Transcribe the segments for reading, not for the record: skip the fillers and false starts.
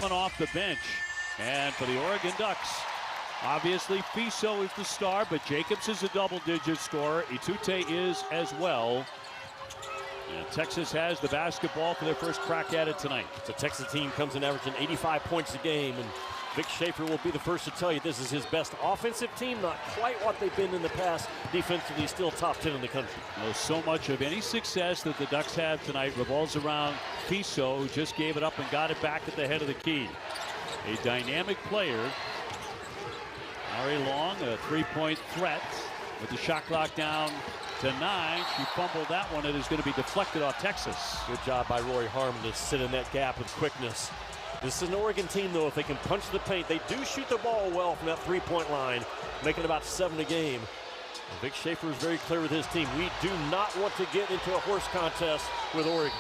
coming off the bench. And for the Oregon Ducks, obviously Fiso is the star, but Jacobs is a double-digit scorer. Itute is as well. And Texas has the basketball for their first crack at it tonight. The Texas team comes in averaging 85 points a game, and Vic Schaefer will be the first to tell you this is his best offensive team. Not quite what they've been in the past. Defensively, still top 10 in the country. Well, so much of any success that the Ducks have tonight revolves around Fiso, who just gave it up and got it back at the head of the key. A dynamic player. Ari Long, a three-point threat with the shot clock down to 9. She fumbled that one. It is going to be deflected off Texas. Good job by Rory Harmon to sit in that gap with quickness. This is an Oregon team, though, if they can punch the paint. They do shoot the ball well from that three-point line, making about 7 a game. And Vic Schaefer is very clear with his team. We do not want to get into a horse contest with Oregon.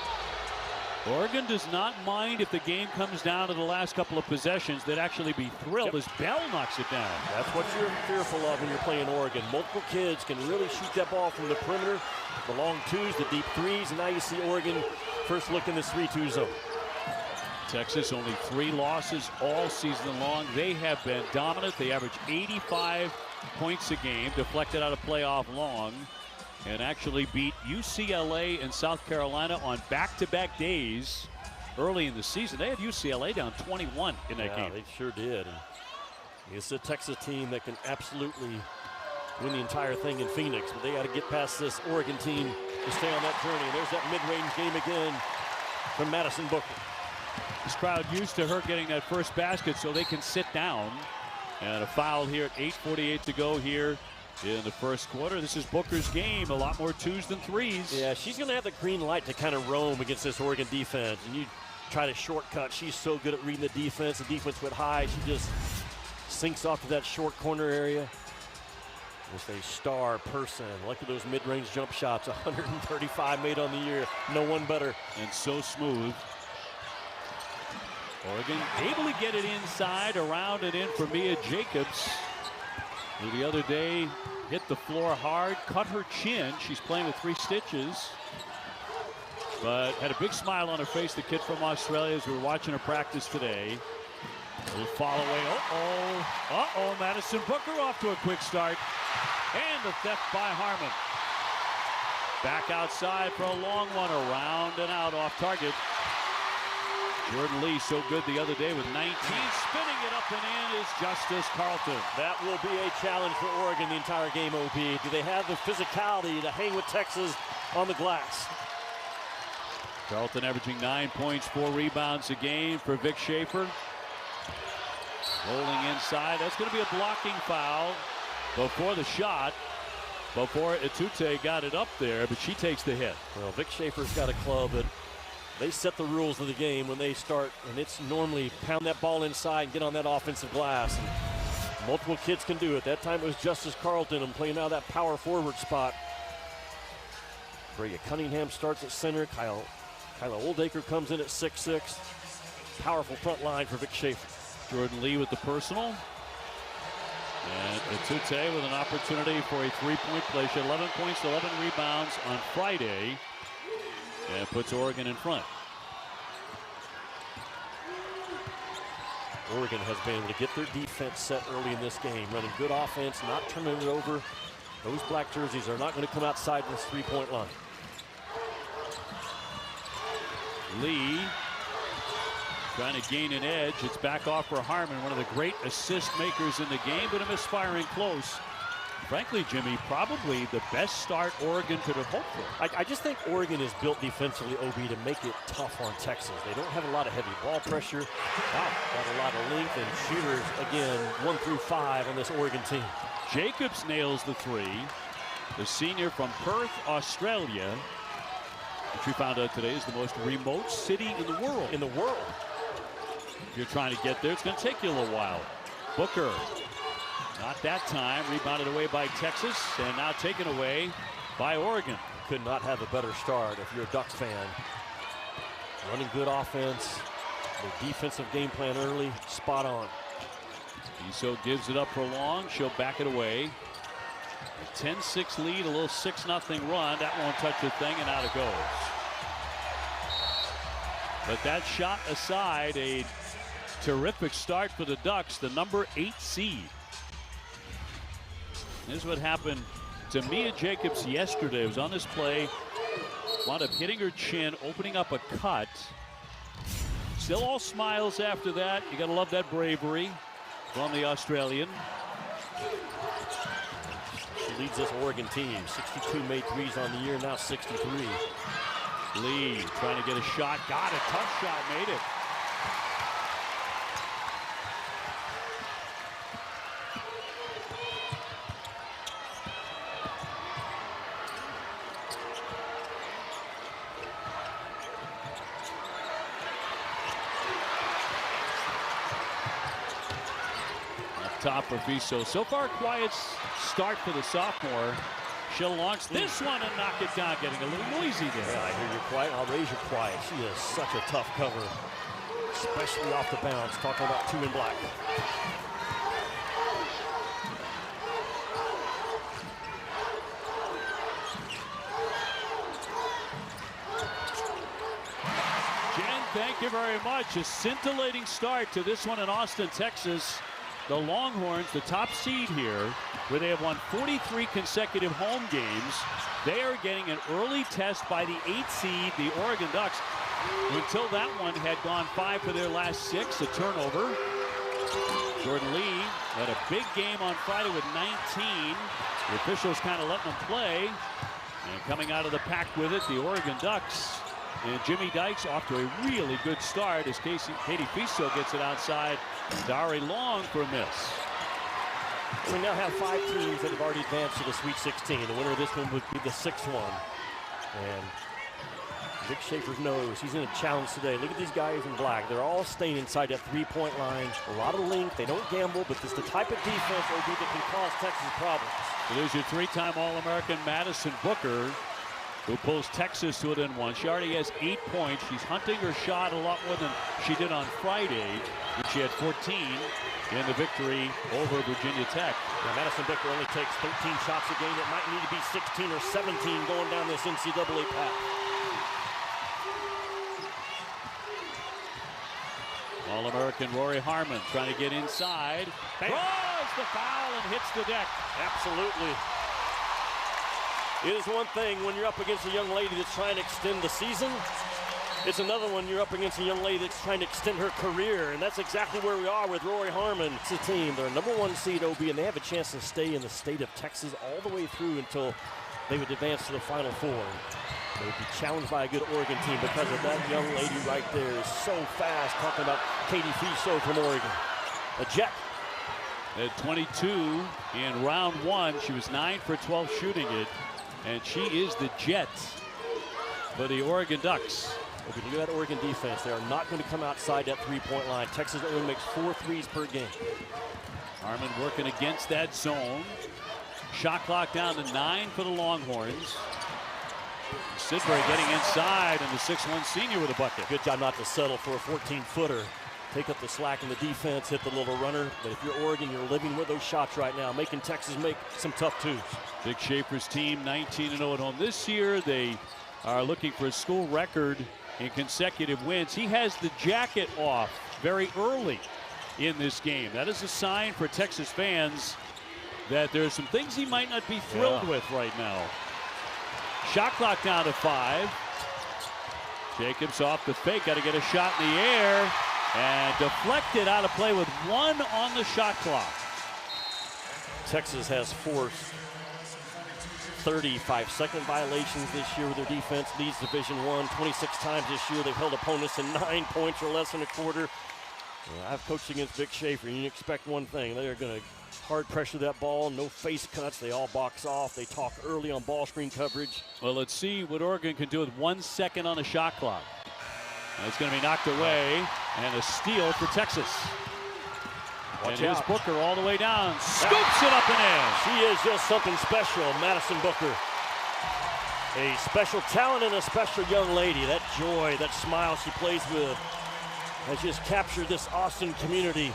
Oregon does not mind if the game comes down to the last couple of possessions. They'd actually be thrilled as Bell knocks it down. That's what you're fearful of when you're playing Oregon. Multiple kids can really shoot that ball from the perimeter. The long twos, the deep threes, and now you see Oregon first look in this 3-2 zone. Texas only 3 losses all season long. They have been dominant. They average 85 points a game, deflected out of playoff long, and actually beat UCLA and South Carolina on back-to-back days early in the season. They had UCLA down 21 in that game. They sure did. And it's a Texas team that can absolutely win the entire thing in Phoenix, but they got to get past this Oregon team to stay on that journey. And there's that mid-range game again from Madison Booker. This crowd used to her getting that first basket so they can sit down. And a foul here at 8:48 to go here in the first quarter. This is Booker's game. A lot more 2s than 3s. Yeah, she's going to have the green light to kind of roam against this Oregon defense. And you try to shortcut. She's so good at reading the defense. The defense went high. She just sinks off to that short corner area. Just a star person. Look at those mid-range jump shots. 135 made on the year. No one better. And so smooth. Oregon able to get it inside, around and in for Mia Jacobs, who the other day hit the floor hard, cut her chin. She's playing with 3 stitches, but had a big smile on her face, the kid from Australia, as we were watching her practice today. A little fall away. Uh-oh, Madison Booker off to a quick start. And the theft by Harmon. Back outside for a long one, around and out off target. Jordan Lee so good the other day with 19. Spinning it up and in is Justice Carlton. That will be a challenge for Oregon the entire game, OB. Do they have the physicality to hang with Texas on the glass? Carlton averaging 9 points, 4 rebounds a game for Vic Schaefer. Rolling inside. That's going to be a blocking foul before the shot. Before Itute got it up there, but she takes the hit. Well, Vic Schaefer's got a club that they set the rules of the game when they start, and it's normally pound that ball inside and get on that offensive glass. And multiple kids can do it. That time it was Justice Carlton and playing out of that power forward spot. Bria Cunningham starts at center. Kyla Oldacre comes in at 6'6". Powerful front line for Vic Schaefer. Jordan Lee with the personal. And Itute with an opportunity for a 3-point play. She had 11 points, 11 rebounds on Friday. And puts Oregon in front. Oregon has been able to get their defense set early in this game, running good offense, not turning it over. Those black jerseys are not going to come outside this 3-point line. Lee trying to gain an edge. It's back off for Harmon, one of the great assist makers in the game, but a misfiring close. Frankly, Jimmy, probably the best start Oregon could have hoped for. I just think Oregon is built defensively, OB, to make it tough on Texas. They don't have a lot of heavy ball pressure. Got a lot of length and shooters, again, 1 through 5 on this Oregon team. Jacobs nails the 3. The senior from Perth, Australia, which we found out today is the most remote city in the world. If you're trying to get there, it's going to take you a little while. Booker. Not that time. Rebounded away by Texas, and now taken away by Oregon. Could not have a better start if you're a Ducks fan. Running good offense. The defensive game plan early, spot on. Fiso gives it up for Long. She'll back it away. A 10-6 lead, a little 6-0 run. That won't touch a thing, and out it goes. But that shot aside, a terrific start for the Ducks, the number 8 seed. This is what happened to Ncaa Jacobs yesterday. It was on this play. Wound up hitting her chin, opening up a cut. Still all smiles after that. You gotta love that bravery from the Australian. She leads this Oregon team. 62 made threes on the year, now 63. Lee trying to get a shot. Got it. Tough shot. Made it. Top for Fiso. So far, a quiet start for the sophomore. She'll launch this one and knock it down, getting a little noisy there. Yeah, I hear you're quiet. I'll raise your quiet. She is such a tough cover, especially off the bounce. Talking about 2 in black. Jen, thank you very much. A scintillating start to this one in Austin, Texas. The Longhorns, the top seed here, where they have won 43 consecutive home games. They are getting an early test by the 8th seed, the Oregon Ducks. Until that one had gone 5 for their last 6, a turnover. Jordan Lee had a big game on Friday with 19. The officials kind of letting them play. And coming out of the pack with it, the Oregon Ducks. And Jimmy Dykes off to a really good start as Katie Fiso gets it outside. Dari Long for a miss. We now have 5 teams that have already advanced to the Sweet 16. The winner of this one would be the 6th one. And Vic Schaefer knows he's in a challenge today. Look at these guys in black. They're all staying inside that 3-point line. A lot of length. They don't gamble, but it's the type of defense that can cause Texas problems. So there's your 3-time All-American Madison Booker, who pulls Texas to it in one. She already has 8 points. She's hunting her shot a lot more than she did on Friday, when she had 14 in the victory over Virginia Tech. Now, Madison Booker only takes 13 shots a game. It might need to be 16 or 17 going down this NCAA path. All-American Rory Harmon trying to get inside. Draws the foul and hits the deck. Absolutely. It is one thing when you're up against a young lady that's trying to extend the season. It's another one you're up against a young lady that's trying to extend her career, and that's exactly where we are with Rory Harmon. It's a team. They're number 1 seed OB, and they have a chance to stay in the state of Texas all the way through until they would advance to the Final Four. They would be challenged by a good Oregon team because of that young lady right there is so fast. Talking about Katie Fiso from Oregon. A Jet. At 22 in round 1, she was 9 for 12 shooting it, and she is the Jet for the Oregon Ducks. If you look at that Oregon defense, they are not going to come outside that 3-point line. Texas only makes 4 threes per game. Harmon working against that zone. Shot clock down to 9 for the Longhorns. Sidbury getting inside, and the 6'1" senior with a bucket. Good job not to settle for a 14-footer. Take up the slack in the defense, hit the little runner. But if you're Oregon, you're living with those shots right now, making Texas make some tough twos. Vic Schaefer's team 19-0 at home this year. They are looking for a school record in consecutive wins. He has the jacket off very early in this game. That is a sign for Texas fans that there's some things he might not be thrilled with right now. Shot clock down to 5. Jacobs off the fake, got to get a shot in the air, and deflected out of play with 1 on the shot clock. Texas has forced 35-second violations this year with their defense. Leads Division I 26 times this year. They've held opponents to 9 points or less in a quarter. I've coached against Vic Schaefer, and you expect one thing. They're going to hard pressure that ball, no face cuts. They all box off. They talk early on ball screen coverage. Well, let's see what Oregon can do with 1 second on the shot clock. And it's going to be knocked away, and a steal for Texas. And here's Booker all the way down. Scoops it up and in. She is just something special, Madison Booker. A special talent and a special young lady. That joy, that smile she plays with has just captured this Austin community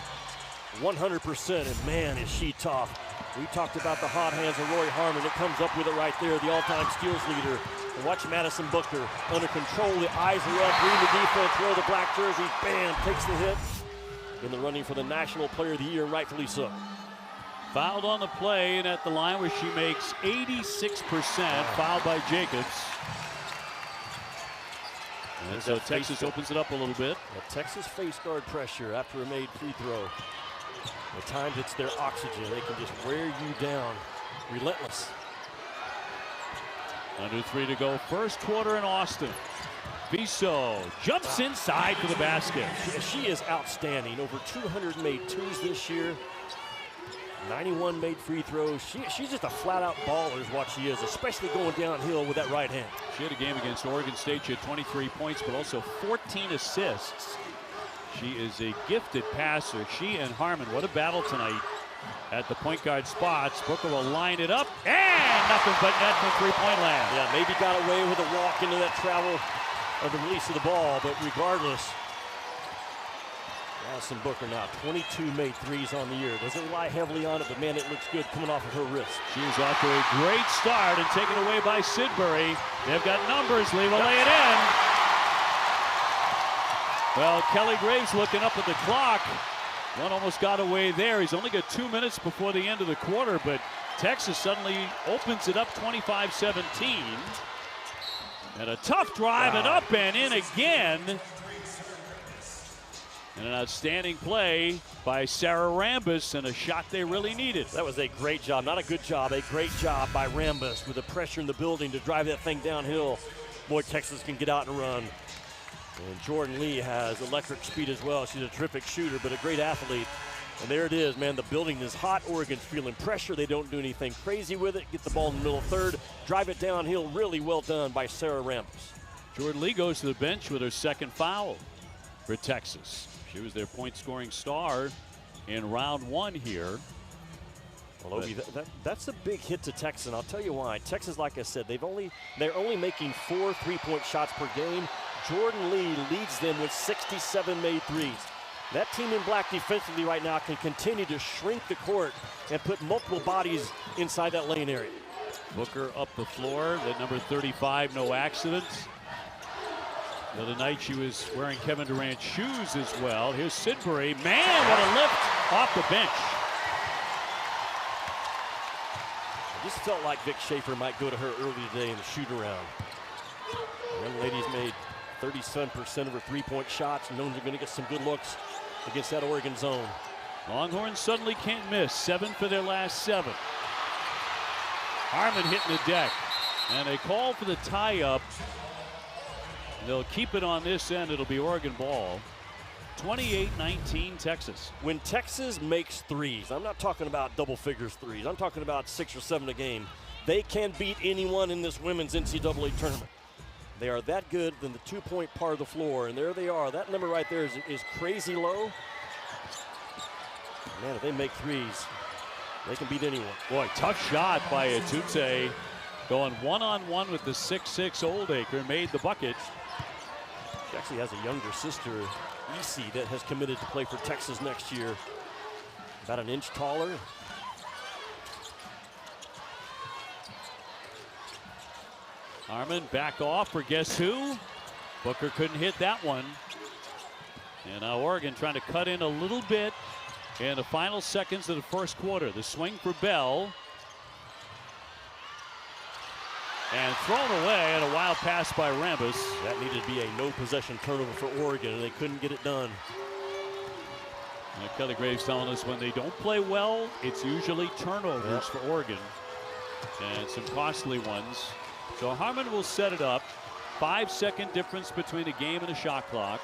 100%. And man, is she tough. We talked about the hot hands of Rory Harmon. It comes up with it right there, the all-time steals leader. And watch Madison Booker under control. The eyes are up, reading the defense, wear the black jersey. Bam, takes the hit. in the running for the National Player of the Year, and rightfully so. Fouled on the play and at the line where she makes 86%. Fouled by Jacobs. And so Texas opens it up a little bit. Texas face guard pressure after a made free throw. At times it's their oxygen. They can just wear you down. Relentless. Under 3 to go. First quarter in Austin. Viso jumps inside for the basket. She is outstanding. Over 200 made twos this year. 91 made free throws. She's just a flat-out baller is what she is, especially going downhill with that right hand. She had a game against Oregon State. She had 23 points, but also 14 assists. She is a gifted passer. She and Harmon, what a battle tonight at the point guard spots. Booker will line it up, and nothing but net from three-point land. Yeah, maybe got away with a walk into that travel of the release of the ball, but regardless, Madison Booker now 22 made threes on the year. Doesn't rely heavily on it, but man, it looks good coming off of her wrist. She's off to a great start and taken away by Sidbury. They've got numbers. Lee will lay it in. Well, Kelly Graves looking up at the clock. One almost got away there. He's only got 2 minutes before the end of the quarter, but Texas suddenly opens it up 25-17. And a tough drive and up and in again. And an outstanding play by Sarah Rambis and a shot they really needed. That was a great job, not a good job, a great job by Rambis with the pressure in the building to drive that thing downhill. Boy, Texas can get out and run. And Jordan Lee has electric speed as well. She's a terrific shooter, but a great athlete. And there it is, man. The building is hot. Oregon's feeling pressure. They don't do anything crazy with it. Get the ball in the middle of third. Drive it downhill. Really well done by Sarah Rambis. Jordan Lee goes to the bench with her second foul for Texas. She was their point-scoring star in round 1 here. Well, Obi, that's a big hit to Texas, and I'll tell you why. Texas, like I said, they're only making 4 3-point shots per game. Jordan Lee leads them with 67 made threes. That team in black defensively right now can continue to shrink the court and put multiple bodies inside that lane area. Booker up the floor, that number 35, no accidents. The other night she was wearing Kevin Durant's shoes as well. Here's Sidbury. Man, what a lift off the bench. I just felt like Vic Schaefer might go to her early today in the shoot-around. The young lady's made 37% of her three-point shots, and known they're going to get some good looks against that Oregon zone. Longhorns suddenly can't miss. 7 for their last 7. Harmon hitting the deck. And a call for the tie-up. They'll keep it on this end. It'll be Oregon ball. 28-19 Texas. When Texas makes threes, I'm not talking about double figures threes. I'm talking about 6 or 7 a game. They can beat anyone in this women's NCAA tournament. They are that good than the 2-point part of the floor, and there they are. That number right there is crazy low. Man, if they make threes, they can beat anyone. Boy, tough shot by Atute. Going one-on-one with the 6'6" Oldacre, made the bucket. She actually has a younger sister, Ecee, that has committed to play for Texas next year. About an inch taller. Harmon back off for guess who? Booker couldn't hit that one. And now Oregon trying to cut in a little bit in the final seconds of the first quarter. The swing for Bell. And thrown away, and a wild pass by Rambis. That needed to be a no-possession turnover for Oregon, and they couldn't get it done. And Kelly Graves telling us when they don't play well, it's usually turnovers for Oregon. And some costly ones. So Harmon will set it up. 5-second difference between a game and a shot clock.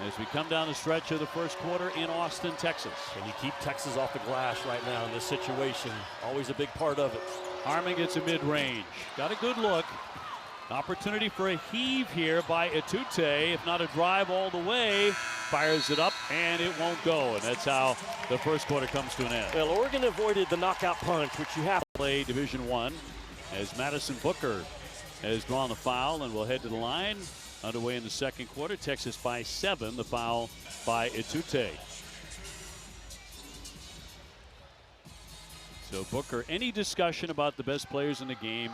As we come down the stretch of the first quarter in Austin, Texas. And you keep Texas off the glass right now in this situation. Always a big part of it. Harmon gets a mid-range. Got a good look. Opportunity for a heave here by Atute. If not a drive all the way, fires it up, and it won't go. And that's how the first quarter comes to an end. Well, Oregon avoided the knockout punch, which you have to play Division I, as Madison Booker has drawn the foul and will head to the line. Underway in the second quarter. Texas by 7. The foul by Atute. So Booker, any discussion about the best players in the game?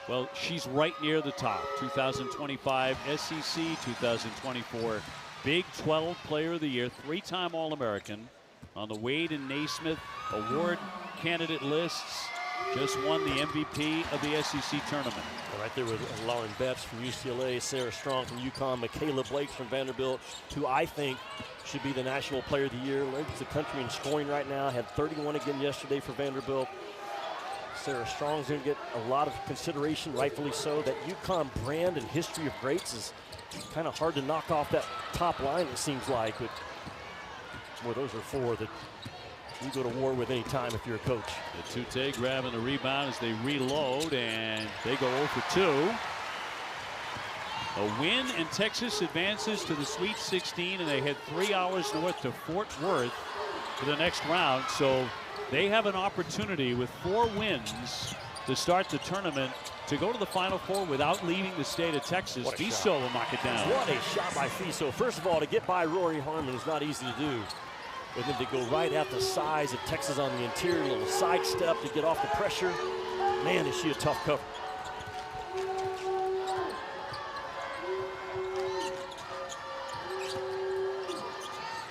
Well, she's right near the top. 2025 SEC, 2024 Big 12 Player of the Year, 3-time All-American on the Wade and Naismith award candidate lists. Just won the MVP of the SEC tournament. Right there with Lauren Betts from UCLA, Sarah Strong from UConn, Michaela Blake from Vanderbilt, who I think should be the National Player of the Year. Leads the country in scoring right now. Had 31 again yesterday for Vanderbilt. Sarah Strong's going to get a lot of consideration, rightfully so. That UConn brand and history of greats is kind of hard to knock off that top line, it seems like. But boy, those are four that you go to war with any time if you're a coach. Tute grabbing the rebound as they reload, and they go 0 for 2. A win, and Texas advances to the Sweet 16, and they head 3 hours north to Fort Worth for the next round. So they have an opportunity with 4 wins to start the tournament to go to the Final Four without leaving the state of Texas. Fiso will knock it down. What a shot by Fiso. First of all, to get by Rory Harmon is not easy to do. And then to go right at the size of Texas on the interior, little sidestep to get off the pressure. Man, is she a tough cover.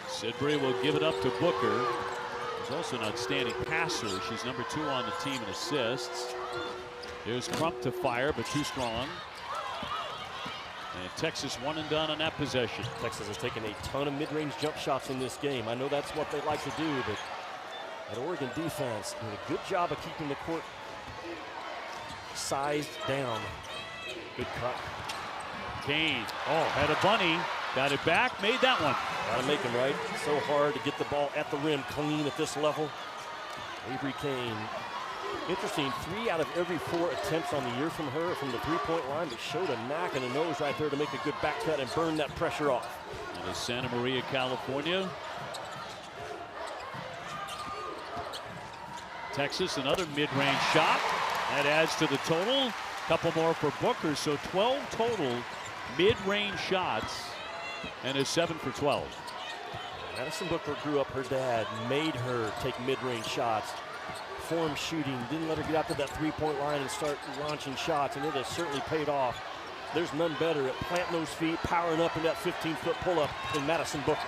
Sidbury will give it up to Booker. She's also an outstanding passer. She's number 2 on the team in assists. There's Crump to fire, but too strong. And Texas one and done on that possession. Texas has taken a ton of mid-range jump shots in this game. I know that's what they like to do, but that Oregon defense doing a good job of keeping the court sized down. Good cut. Kane, had a bunny, got it back, made that one. Gotta make them right. So hard to get the ball at the rim clean at this level. Avery Kane. Interesting, 3 out of every 4 attempts on the year from her from the 3-point line, but showed a knack and a nose right there to make a good back cut and burn that pressure off. Out of Santa Maria, California. Texas, another mid-range shot. That adds to the total. Couple more for Booker, so 12 total mid-range shots and is 7 for 12. Madison Booker grew up, her dad made her take mid-range shots. Form shooting, didn't let her get out to that 3-point line and start launching shots, and it has certainly paid off. There's none better at planting those feet, powering up in that 15-foot pull-up than Madison Booker.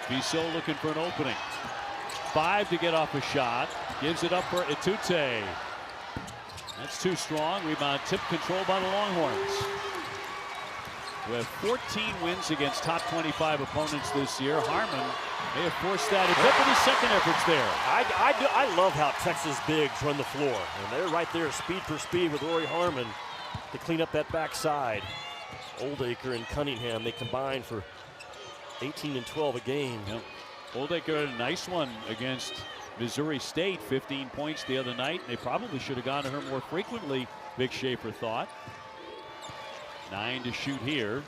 Fiso looking for an opening. 5 to get off a shot. Gives it up for Etute. That's too strong. Rebound tip control by the Longhorns. With 14 wins against top 25 opponents this year, Harmon may have forced that a bit, but his second effort's there. I love how Texas bigs run the floor. And they're right there speed for speed with Rory Harmon to clean up that backside. Oldacre and Cunningham, they combine for 18 and 12 a game. Yep. Oldacre had a nice one against Missouri State, 15 points the other night. They probably should have gone to her more frequently, Vic Schaefer thought. 9 to shoot here.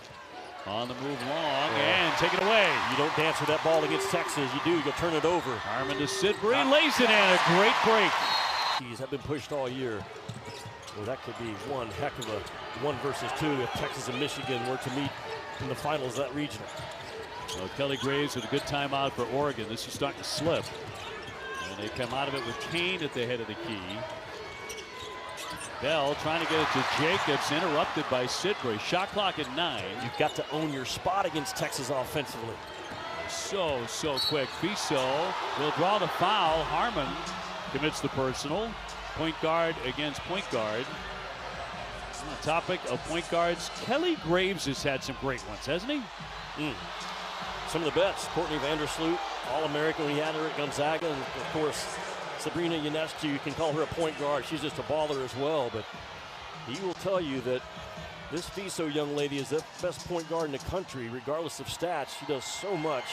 On the move long, and take it away. You don't dance with that ball against Texas. You do, you go turn it over. Harmon to Sidbury, lays it in, a great break. These have been pushed all year. Well, that could be one heck of a 1 versus 2 if Texas and Michigan were to meet in the finals of that regional. Well, Kelly Graves with a good timeout for Oregon. This is starting to slip. And they come out of it with Kane at the head of the key. Bell trying to get it to Jacobs, interrupted by Sidbury. Shot clock at 9. You've got to own your spot against Texas offensively. So quick. Fiso will draw the foul. Harmon commits the personal. Point guard against point guard. On the topic of point guards, Kelly Graves has had some great ones, hasn't he? Some of the best. Courtney Vandersloot, All-American when he had her at Gonzaga. And of course, Sabrina Ionescu, you can call her a point guard. She's just a baller as well. But he will tell you that this Fiso young lady is the best point guard in the country, regardless of stats. She does so much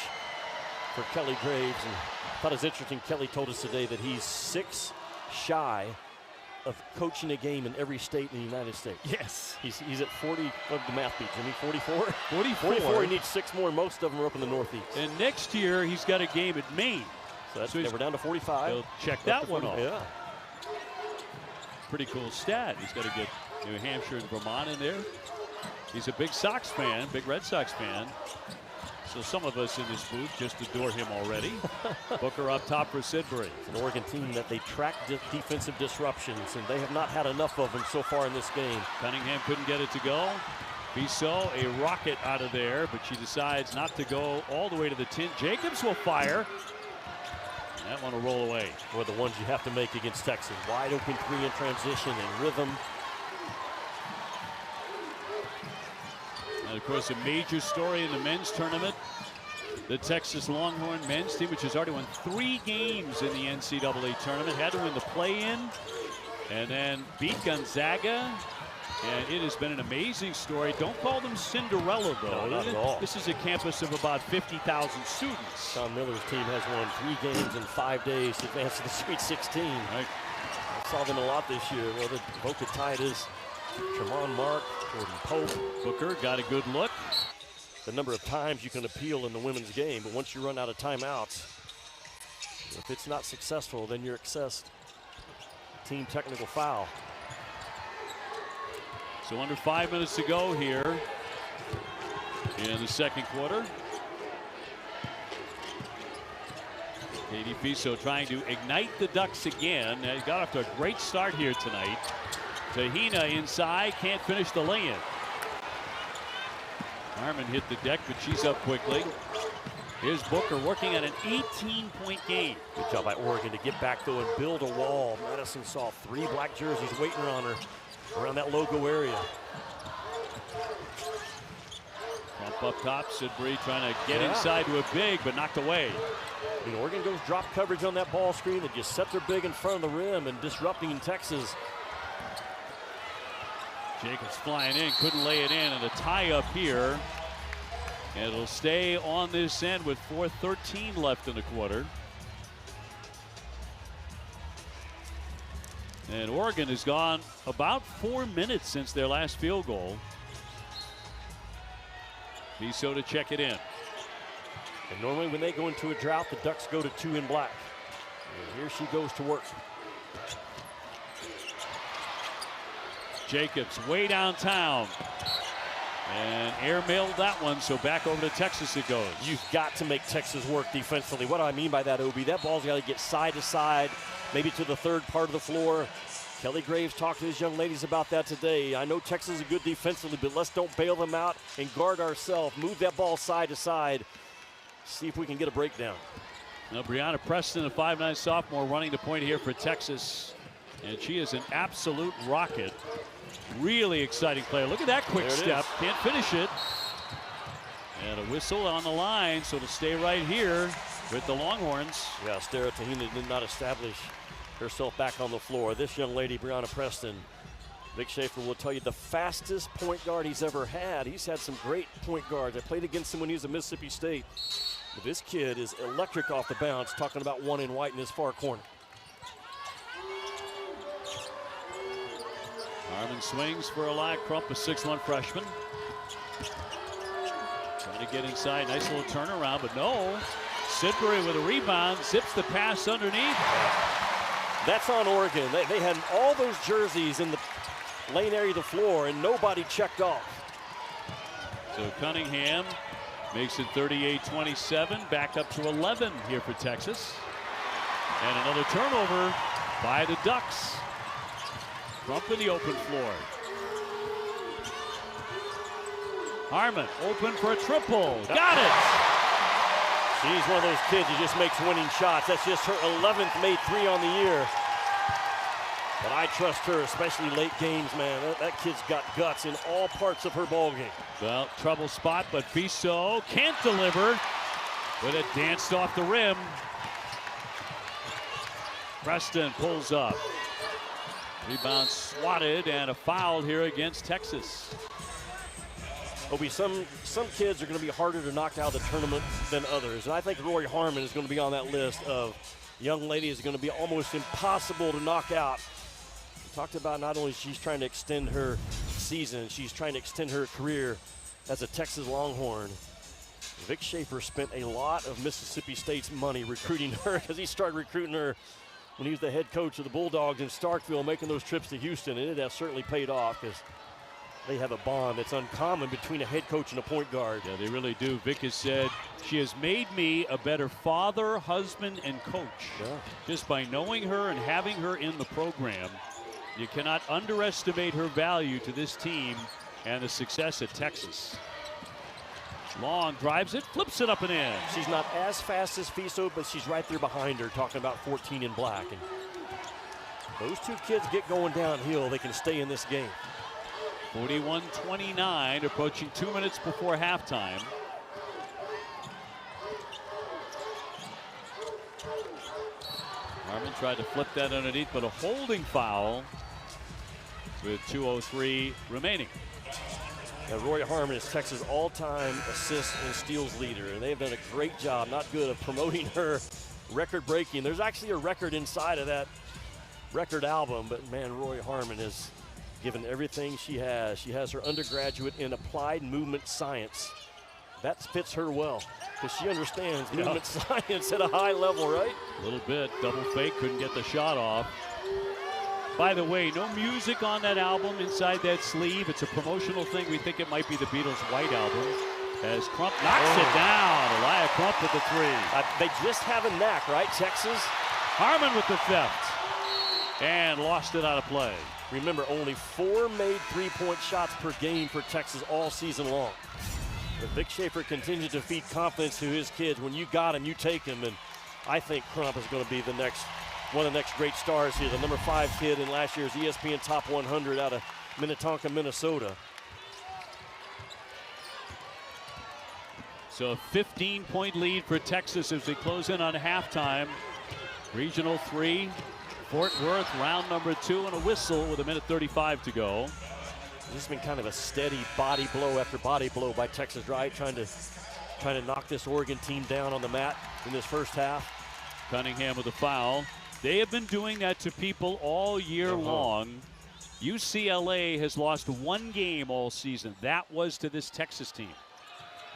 for Kelly Graves. And I thought it was interesting, Kelly told us today that he's 6 shy of coaching a game in every state in the United States. Yes. He's at 40, what did the math be, Jimmy? 44? 44. He needs 6 more, most of them are up in the Northeast. And next year, he's got a game at Maine. So we're down to 45. He'll check that one off. Yeah. Pretty cool stat. He's got to get New Hampshire and Vermont in there. He's a big Sox fan, big Red Sox fan. So some of us in this booth just adore him already. Booker up top for Sidbury. It's an Oregon team that they track defensive disruptions, and they have not had enough of them so far in this game. Cunningham couldn't get it to go. Bissau, a rocket out of there, but she decides not to go all the way to the tin. Jacobs will fire. That one will roll away. Or the ones you have to make against Texas. Wide open three in transition and rhythm. And of course, a major story in the men's tournament. The Texas Longhorn men's team, which has already won 3 games in the NCAA tournament, had to win the play-in and then beat Gonzaga. And it has been an amazing story. Don't call them Cinderella, though. No, not at all. This is a campus of about 50,000 students. Sean Miller's team has won 3 games in 5 days to advance to the Sweet 16. Right. I saw them a lot this year. Well, the Boca Tide is Tremont Mark, Jordan Pope. Booker got a good look. The number of times you can appeal in the women's game, but once you run out of timeouts, if it's not successful, then you're accessed team technical foul. So under 5 minutes to go here in the second quarter. Katie Bissau trying to ignite the Ducks again. He got off to a great start here tonight. Tahina inside, can't finish the lay-in. Harmon hit the deck, but she's up quickly. Here's Booker working at an 18-point game. Good job by Oregon to get back, though, and build a wall. Madison saw 3 black jerseys waiting on her around that logo area. Pump up top, Sidbury trying to get inside to a big, but knocked away. I mean, Oregon goes drop coverage on that ball screen. They just set their big in front of the rim and disrupting Texas. Jacobs flying in, couldn't lay it in, and a tie up here. And it'll stay on this end with 4:13 left in the quarter. And Oregon has gone about 4 minutes since their last field goal. Bissau to check it in. And normally when they go into a drought, the Ducks go to 2 in black. And here she goes to work. Jacobs way downtown. And airmailed that one, so back over to Texas it goes. You've got to make Texas work defensively. What do I mean by that, Obi? That ball's got to get side to side, maybe to the third part of the floor. Kelly Graves talked to his young ladies about that today. I know Texas is good defensively, but let's don't bail them out and guard ourselves. Move that ball side to side. See if we can get a breakdown. Now, Brianna Preston, a 5'9" sophomore, running the point here for Texas. And she is an absolute rocket. Really exciting player. Look at that quick step. Can't finish it. And a whistle on the line, so to stay right here with the Longhorns. Yeah, Stara Tahina did not establish herself back on the floor. This young lady, Brianna Preston, Vic Schaefer will tell you the fastest point guard he's ever had. He's had some great point guards. I played against him when he was at Mississippi State. But this kid is electric off the bounce, talking about 1 in white in his far corner. Harmon swings for a lie. Crump, a 6'1" freshman. Trying to get inside. Nice little turnaround, but no. Sidbury with a rebound. Zips the pass underneath. That's on Oregon. They had all those jerseys in the lane area of the floor, and nobody checked off. So Cunningham makes it 38-27. Back up to 11 here for Texas. And another turnover by the Ducks. Crump in the open floor. Harmon open for a triple. Got it! She's one of those kids who just makes winning shots. That's just her 11th made 3 on the year. But I trust her, especially late games, man. That kid's got guts in all parts of her ball game. Well, trouble spot, but Bissau can't deliver. With it danced off the rim. Preston pulls up. Rebound swatted and a foul here against Texas. Obi, some kids are going to be harder to knock out of the tournament than others. And I think Rory Harmon is going to be on that list of young ladies going to be almost impossible to knock out. We talked about not only she's trying to extend her season, she's trying to extend her career as a Texas Longhorn. Vic Schaefer spent a lot of Mississippi State's money recruiting her because he started recruiting her when he was the head coach of the Bulldogs in Starkville, making those trips to Houston, and it has certainly paid off because they have a bond that's uncommon between a head coach and a point guard. Yeah, they really do. Vic has said, she has made me a better father, husband, and coach. Yeah. Just by knowing her and having her in the program. You cannot underestimate her value to this team and the success at Texas. Long drives it, flips it up and in. She's not as fast as Fiso, but she's right there behind her, talking about 14 in black. And those two kids get going downhill, they can stay in this game. 41-29, approaching 2 minutes before halftime. Harmon tried to flip that underneath, but a holding foul with 2:03 remaining. Now, Roy Harmon is Texas' all-time assists and steals leader, and they've done a great job, not good, of promoting her record-breaking. There's actually a record inside of that record album, but man, Roy Harmon has given everything she has. She has her undergraduate in applied movement science. That fits her well, because she understands movement science at a high level, right? A little bit, double fake, couldn't get the shot off. By the way, no music on that album inside that sleeve. It's a promotional thing. We think it might be the Beatles' White Album. As Crump knocks it down. Elia Crump with the three. They just have a knack, right, Texas? Harmon with the theft. And lost it out of play. Remember, only 4 made three-point shots per game for Texas all season long. But Vic Schaefer continues to feed confidence to his kids. When you got him, you take him. And I think Crump is going to be one of the next great stars here. The number 5 kid in last year's ESPN Top 100 out of Minnetonka, Minnesota. So a 15-point lead for Texas as they close in on halftime. Regional 3, Fort Worth, round number 2, and a whistle with 1:35 to go. This has been kind of a steady body blow after body blow by Texas, right? Trying to knock this Oregon team down on the mat in this first half. Cunningham with a foul. They have been doing that to people all year long. UCLA has lost 1 game all season. That was to this Texas team.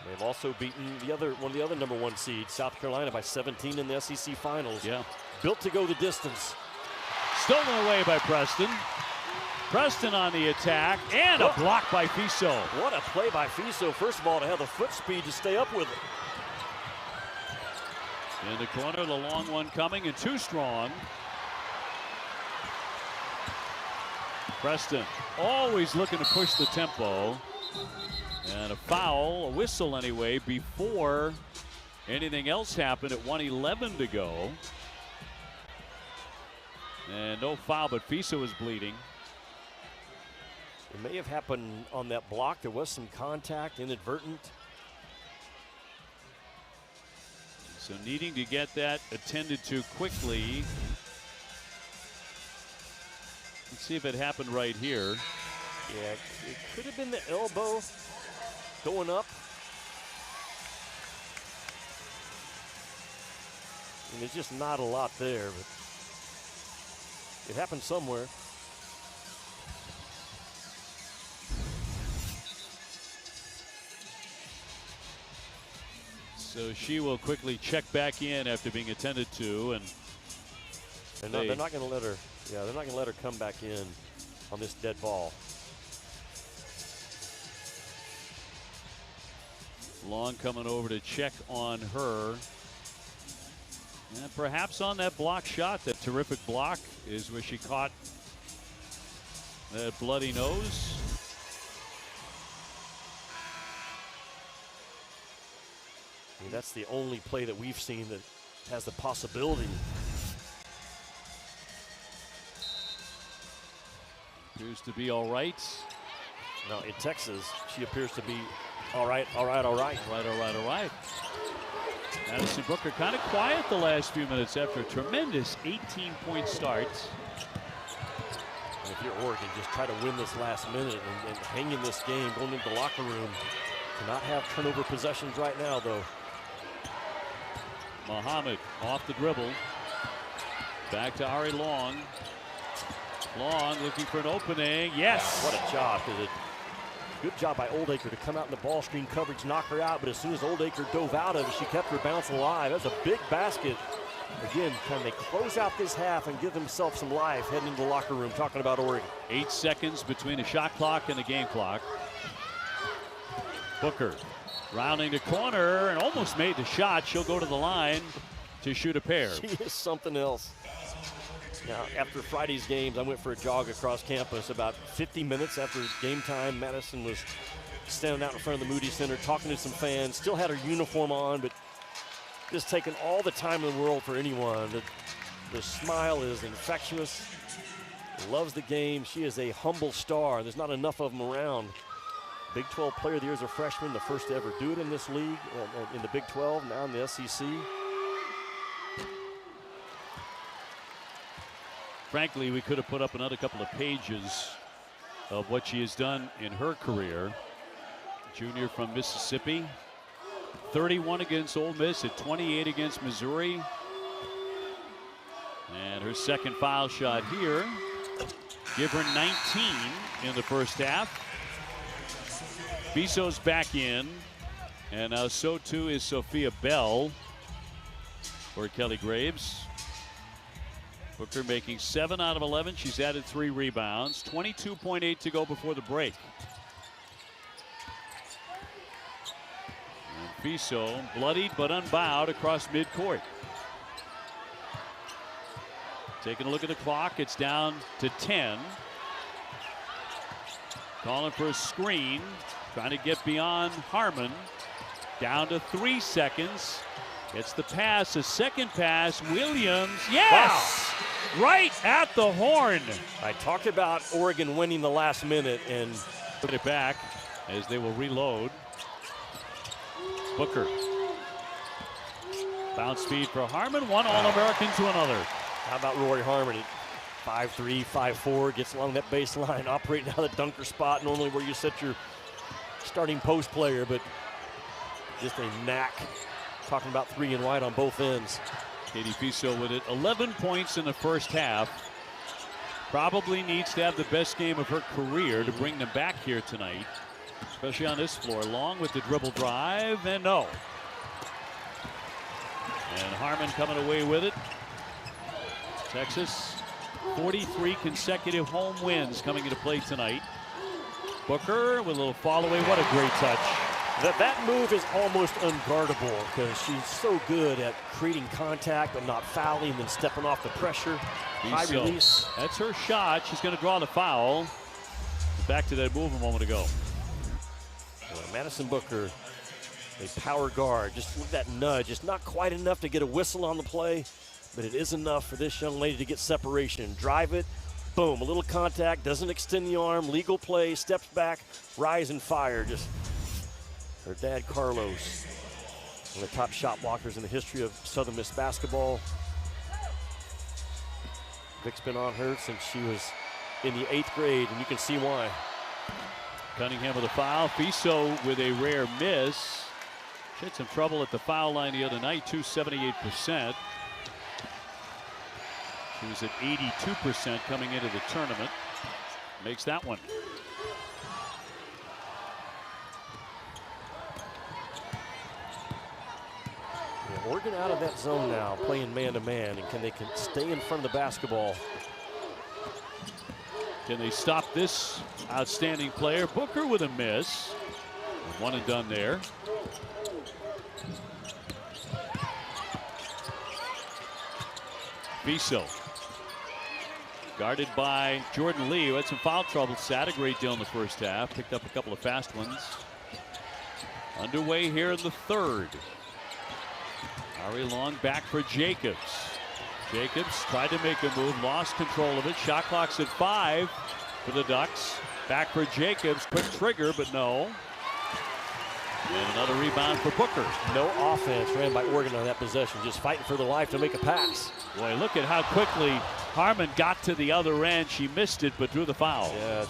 They've also beaten one of the other number 1 seeds, South Carolina, by 17 in the SEC Finals. Yeah. Built to go the distance. Stolen away by Preston. Preston on the attack, and a block by Fiso. What a play by Fiso. First of all, to have the foot speed to stay up with it. In the corner, the long one coming, and too strong. Preston always looking to push the tempo. And a foul, a whistle anyway, before anything else happened at 1:11 to go. And no foul, but Fiso is bleeding. It may have happened on that block. There was some contact, inadvertent. So needing to get that attended to quickly. Let's see if it happened right here. Yeah, it could have been the elbow going up. And there's just not a lot there, but it happened somewhere. So she will quickly check back in after being attended to, and they're not going to let her. Yeah, they're not going to let her come back in on this dead ball. Long coming over to check on her. And perhaps on that block shot, that terrific block, is where she caught that bloody nose. I mean, that's the only play that we've seen that has the possibility. Appears to be all right. Now in Texas, she appears to be all right, all right, all right. All right. Madison Booker kind of quiet the last few minutes after a tremendous 18-point start. And if you're Oregon, just try to win this last minute and hang in this game, going into the locker room. Cannot have turnover possessions right now, though. Muhammad off the dribble. Back to Ari Long. Long looking for an opening. Yes! What a job. Good job by Oldacre to come out in the ball screen coverage, knock her out, but as soon as Oldacre dove out of it, she kept her bounce alive. That's a big basket. Again, can they close out this half and give themselves some life heading into the locker room, talking about Oregon. 8 seconds between the shot clock and the game clock. Booker rounding the corner and almost made the shot. She'll go to the line to shoot a pair. She is something else. Now, after Friday's games, I went for a jog across campus. About 50 minutes after game time, Madison was standing out in front of the Moody Center, talking to some fans, still had her uniform on, but just taking all the time in the world for anyone. The smile is infectious, loves the game. She is a humble star. There's not enough of them around. Big 12 Player of the Year as a freshman, the first to ever do it in this league, in the Big 12, now in the SEC. Frankly, we could have put up another couple of pages of what she has done in her career. Junior from Mississippi, 31 against Ole Miss, at 28 against Missouri. And her second foul shot here. Give her 19 in the first half. Bisso's back in, and so too is Sophia Bell for Kelly Graves. Booker making 7 out of 11. She's added 3 rebounds. 22.8 to go before the break. And Bisso bloodied but unbowed across midcourt. Taking a look at the clock, it's down to 10. Calling for a screen, trying to get beyond Harmon. Down to 3 seconds. Gets the pass, a second pass. Williams, yes! Wow. Right at the horn. I talked about Oregon winning the last minute and put it back as they will reload. Booker. Bounce speed for Harmon, one All-American to another. How about Rory Harmon? 5'3", 5'4", gets along that baseline, operating out of the dunker spot, normally where you set your starting post player, but just a knack. Talking about 3 and wide on both ends. Katie Bisso with it, 11 points in the first half. Probably needs to have the best game of her career to bring them back here tonight, especially on this floor. Long with the dribble drive, and no. And Harmon coming away with it. Texas, 43 consecutive home wins coming into play tonight. Booker with a little fall away. What a great touch. That move is almost unguardable because she's so good at creating contact but not fouling and then stepping off the pressure. High release. That's her shot. She's going to draw the foul. Back to that move a moment ago. Madison Booker, a power guard. Just look at that nudge. It's not quite enough to get a whistle on the play, but it is enough for this young lady to get separation. Drive it, boom, a little contact, doesn't extend the arm, legal play, steps back, rise and fire. Just her dad, Carlos, one of the top shot blockers in the history of Southern Miss basketball. Vic's been on her since she was in the 8th grade, and you can see why. Cunningham with a foul. Bisso with a rare miss. She had some trouble at the foul line the other night, 78%. She was at 82% coming into the tournament. Makes that one. Yeah, Oregon out of that zone now, playing man-to-man, and can they stay in front of the basketball? Can they stop this outstanding player? Booker with a miss. One and done there. Bisso. Guarded by Jordan Lee, who had some foul trouble. Sat a great deal in the first half. Picked up a couple of fast ones. Underway here in the third. Ari Long back for Jacobs. Jacobs tried to make a move, lost control of it. Shot clock's at 5 for the Ducks. Back for Jacobs, quick trigger, but no. And another rebound for Booker. No offense ran by Oregon on that possession, just fighting for their life to make a pass. Boy, look at how quickly Harmon got to the other end. She missed it, but drew the foul. Yeah.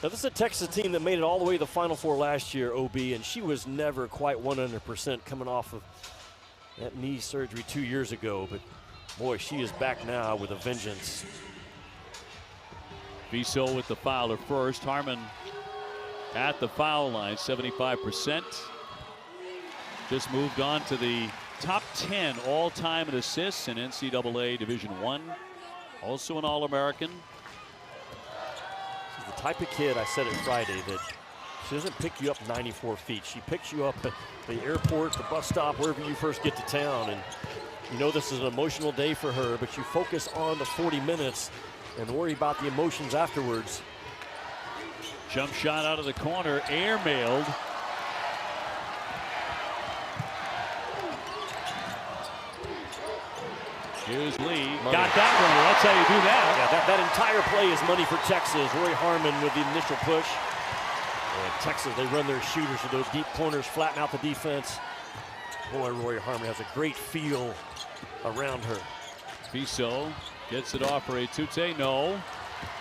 Now, this is a Texas team that made it all the way to the Final Four last year, OB, and she was never quite 100% coming off of that knee surgery 2 years ago, but boy, she is back now with a vengeance. Bisso with the foul at first. Harmon at the foul line, 75%. Just moved on to the top 10 all-time in assists in NCAA Division I. Also an All-American. She's the type of kid, I said it Friday, that she doesn't pick you up 94 feet. She picks you up at the airport, the bus stop, wherever you first get to town. And You know this is an emotional day for her, but you focus on the 40 minutes and worry about the emotions afterwards. Jump shot out of the corner, air-mailed. Here's Lee. Money. Got that one. That's how you do that. Yeah, that entire play is money for Texas. Roy Harmon with the initial push. And Texas, they run their shooters to those deep corners, flatten out the defense. Boy, Roy Harmon has a great feel around her. Fiso gets it off for Etute. No.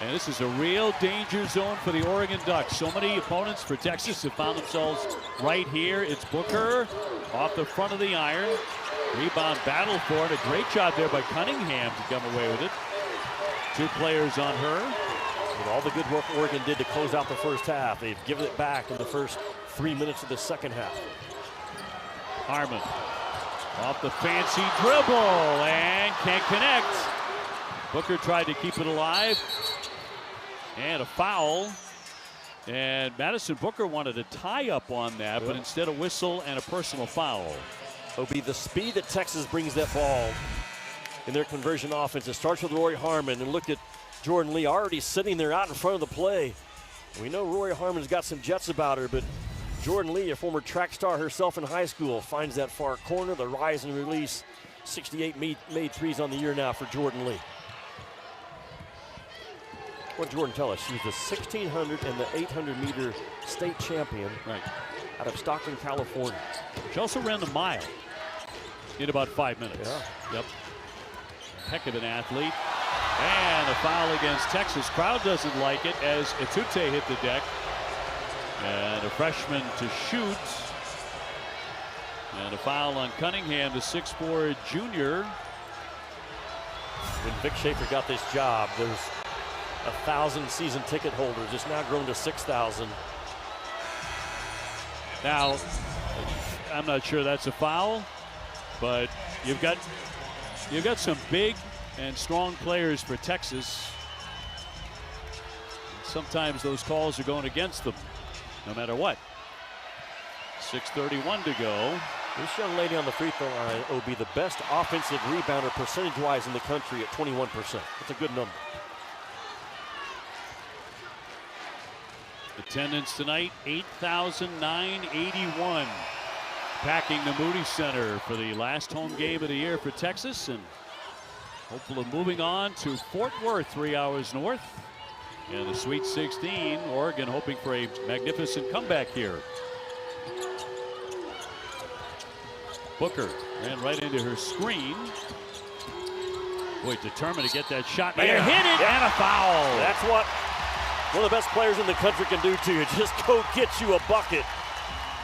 And this is a real danger zone for the Oregon Ducks. So many opponents for Texas have found themselves right here. It's Booker off the front of the iron. Rebound battle for it. A great job there by Cunningham to come away with it. 2 players on her. With all the good work Oregon did to close out the first half, they've given it back in the first 3 minutes of the second half. Harmon off the fancy dribble and can't connect. Booker tried to keep it alive. And a foul. And Madison Booker wanted a tie-up on that, but instead a whistle and a personal foul. It'll be the speed that Texas brings that ball in their conversion offense. It starts with Roy Harmon, and look at Jordan Lee already sitting there out in front of the play. We know Roy Harmon's got some jets about her, but Jordan Lee, a former track star herself in high school, finds that far corner, the rise and release. 68 made threes on the year now for Jordan Lee. What did Jordan tell us? She's the 1600 and the 800 meter state champion out of Stockton, California. She also ran the mile in about 5 minutes. Yeah. Yep. Heck of an athlete. And a foul against Texas. Crowd doesn't like it as Etute hit the deck. And a freshman to shoot. And a foul on Cunningham, the 6'4" junior. When Vic Schaefer got this job, there was 1,000 season ticket holders. It's now grown to 6,000. Now, I'm not sure that's a foul, but you've got some big and strong players for Texas. Sometimes those calls are going against them, no matter what. 6:31 to go. This young lady on the free throw line will be the best offensive rebounder percentage-wise in the country at 21%. That's a good number. Attendance tonight, 8,981. Packing the Moody Center for the last home game of the year for Texas, and hopeful of moving on to Fort Worth, 3 hours north. And the Sweet 16, Oregon hoping for a magnificent comeback here. Booker ran right into her screen. Boy, determined to get that shot. Hit it, and a foul. That's what one of the best players in the country can do to you. Just go get you a bucket.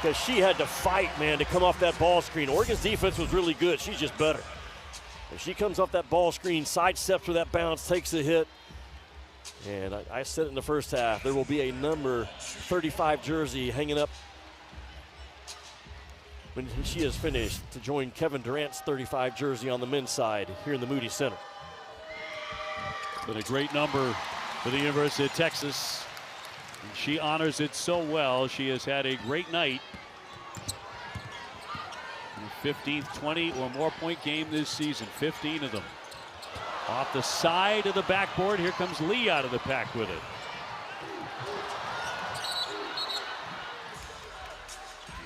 Because she had to fight, man, to come off that ball screen. Oregon's defense was really good. She's just better. If she comes off that ball screen, sidesteps for that bounce, takes a hit. And I said it in the first half, there will be a number 35 jersey hanging up when she is finished to join Kevin Durant's 35 jersey on the men's side here in the Moody Center. Been a great number for the University of Texas. And she honors it so well. She has had a great night. Her 15th 20 or more point game this season, 15 of them. Off the side of the backboard, here comes Lee out of the pack with it.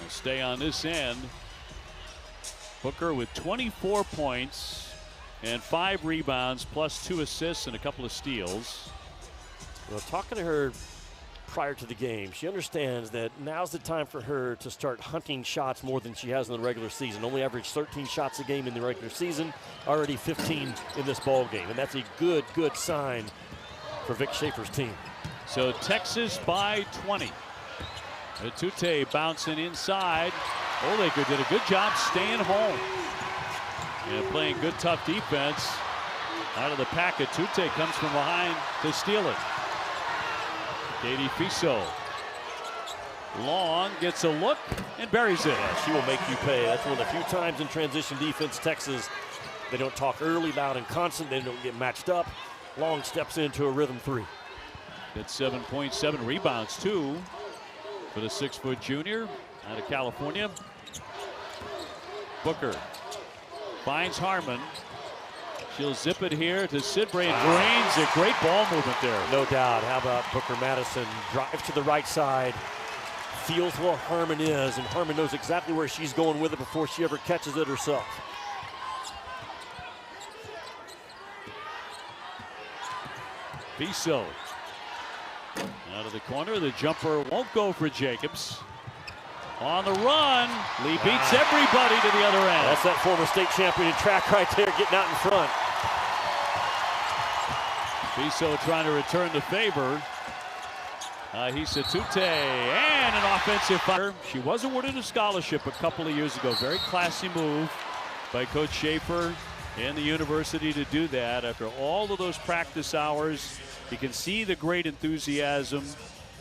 We'll stay on this end. Booker with 24 points and 5 rebounds plus 2 assists and a couple of steals. Well, talking to her prior to the game, she understands that now's the time for her to start hunting shots more than she has in the regular season. Only averaged 13 shots a game in the regular season, already 15 in this ball game, and that's a good sign for Vic Schaefer's team. So Texas by 20. Etute bouncing inside. Olaker did a good job staying home and playing good tough defense. Out of the pack, Etute comes from behind to steal it. Katie Fiso. Long gets a look and buries it. Yeah, she will make you pay. That's one of the few times in transition defense, Texas, they don't talk early, loud, and constant. They don't get matched up. Long steps into a rhythm 3. Gets 7 points, 7 rebounds, too, for the 6-foot junior out of California. Booker Finds Harmon. She'll zip it here to Sidbury and drains it. Great ball movement there. No doubt. How about Booker Madison? Drives to the right side. Feels where Harmon is, and Harmon knows exactly where she's going with it before she ever catches it herself. Fiso. Out of the corner. The jumper won't go for Jacobs. On the run, Lee beats everybody to the other end. That's that former state champion in track right there getting out in front. Fiso trying to return the favor. Hisa Tute and an offensive fire. She was awarded a scholarship a couple of years ago. Very classy move by Coach Schaefer and the university to do that. After all of those practice hours, you can see the great enthusiasm.